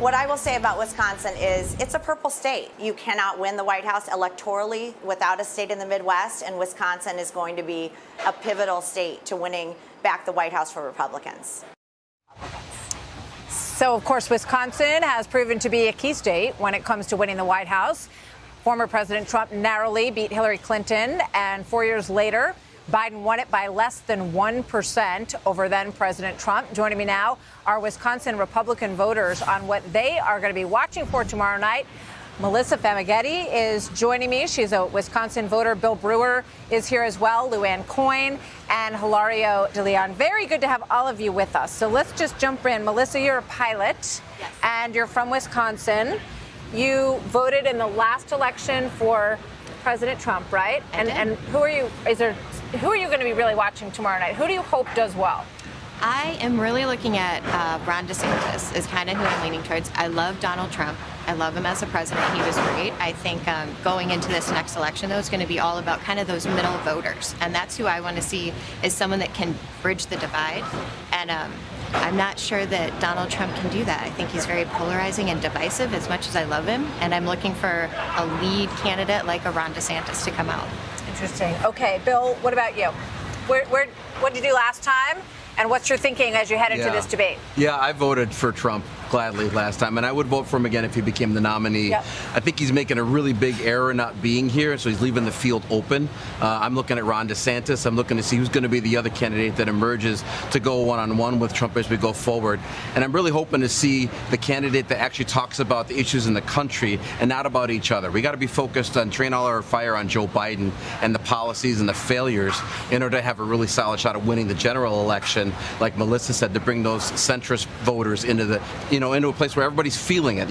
What I will say about Wisconsin is it's a purple state. You cannot win the White House electorally without a state in the Midwest, and Wisconsin is going to be a pivotal state to winning back the White House for Republicans. So, of course, Wisconsin has proven to be a key state when it comes to winning the White House. Former President Trump narrowly beat Hillary Clinton, and 4 years later, Biden won it by less than 1% over then President Trump. Joining me now are Wisconsin Republican voters on what they are going to be watching for tomorrow night. Melissa Famighetti is joining me. She's a Wisconsin voter. Bill Brewer is here as well. Luanne Coyne and Hilario Deleon. Very good to have all of you with us. So let's just jump in. Melissa, you're a pilot, yes, and you're from Wisconsin. You voted in the last election for President Trump, right? And who are you? Who are you going to be really watching tomorrow night? Who do you hope does well? I am really looking at Ron DeSantis is kind of who I'm leaning towards. I love Donald Trump. I love him as a president. He was great. I think going into this next election, though, is going to be all about kind of those middle voters. And that's who I want to see is someone that can bridge the divide. And I'm not sure that Donald Trump can do that. I think he's very polarizing and divisive as much as I love him. And I'm looking for a lead candidate like a Ron DeSantis to come out. Interesting. Okay, Bill, what about you? What did you do last time? And what's your thinking as you head into this debate? Yeah, I voted for Trump gladly last time, and I would vote for him again if he became the nominee. Yep. I think he's making a really big error not being here, so he's leaving the field open. I'm looking at Ron DeSantis. I'm looking to see who's going to be the other candidate that emerges to go one-on-one with Trump as we go forward. And I'm really hoping to see the candidate that actually talks about the issues in the country and not about each other. We got to be focused on train all our fire on Joe Biden and the policies and the failures in order to have a really solid shot of winning the general election, like Melissa said, to bring those centrist voters into the, into a place where everybody's feeling it,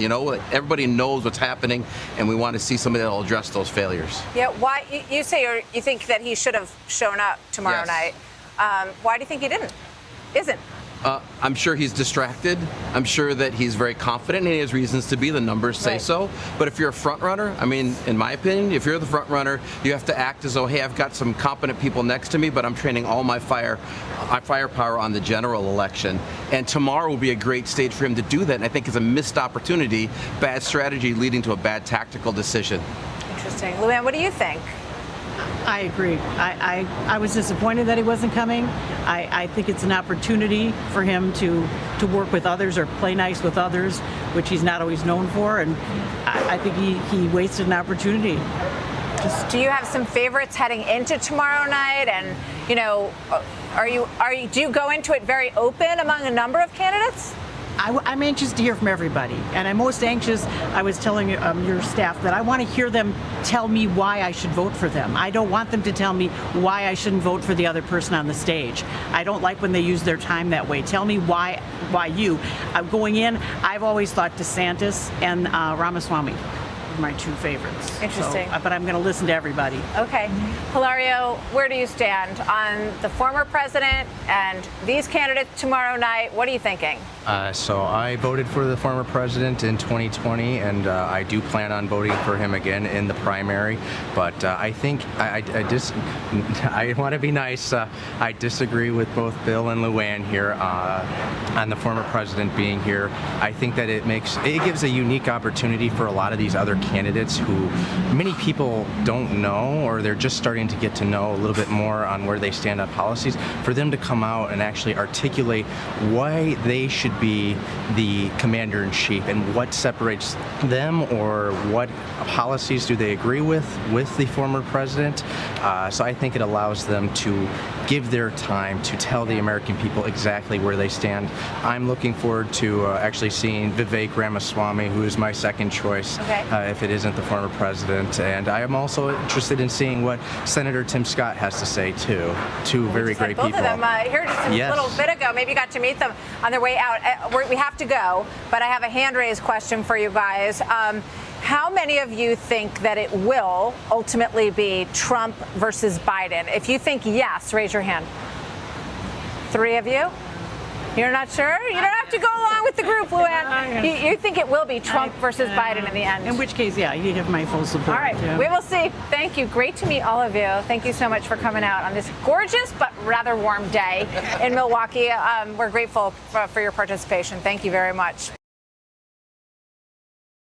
everybody knows what's happening, and we want to see somebody that'll address those failures. Yeah, why, you say you think that he should have shown up tomorrow night. Why do you think he isn't? I'm sure he's distracted. I'm sure that he's very confident and he has reasons to be. The numbers say so. But if you're a front runner, I mean, in my opinion, if you're the front runner, you have to act as though, hey, I've got some competent people next to me, but I'm training all my firepower on the general election. And tomorrow will be a great stage for him to do that. And I think it's a missed opportunity, bad strategy leading to a bad tactical decision. Interesting. Luanne, what do you think? I agree. I was disappointed that he wasn't coming. I think it's an opportunity for him to work with others or play nice with others, which he's not always known for. And I think he wasted an opportunity. Do you have some favorites heading into tomorrow night? And, do you go into it very open among a number of candidates? I'm anxious to hear from everybody, and I'm most anxious. I was telling your staff that I want to hear them tell me why I should vote for them. I don't want them to tell me why I shouldn't vote for the other person on the stage. I don't like when they use their time that way. Tell me why you. Going in, I've always thought DeSantis and Ramaswamy were my two favorites. Interesting. But I'm going to listen to everybody. Okay. Hilario, where do you stand on the former president and these candidates tomorrow night? What are you thinking? So I voted for the former president in 2020, and I do plan on voting for him again in the primary. But I think I want to be nice. I disagree with both Bill and Luanne here on the former president being here. I think that it gives a unique opportunity for a lot of these other candidates who many people don't know, or they're just starting to get to know a little bit more on where they stand on policies, for them to come out and actually articulate why they should be the commander-in-chief and what separates them, or what policies do they agree with the former president. So I think it allows them to give their time to tell the American people exactly where they stand. I'm looking forward to actually seeing Vivek Ramaswamy, who is my second choice, if it isn't the former president. And I am also interested in seeing what Senator Tim Scott has to say, too. Two very great people. Both of them here just a little bit ago. Maybe you got to meet them on their way out. We have to go, but I have a hand-raised question for you guys. How many of you think that it will ultimately be Trump versus Biden? If you think yes, raise your hand. 3 of you? You're not sure? You don't have to go along with the group, Luanne. You think it will be Trump versus Biden in the end? In which case, yeah, you have my full support. All right, we will see. Thank you. Great to meet all of you. Thank you so much for coming out on this gorgeous but rather warm day in Milwaukee. We're grateful for your participation. Thank you very much.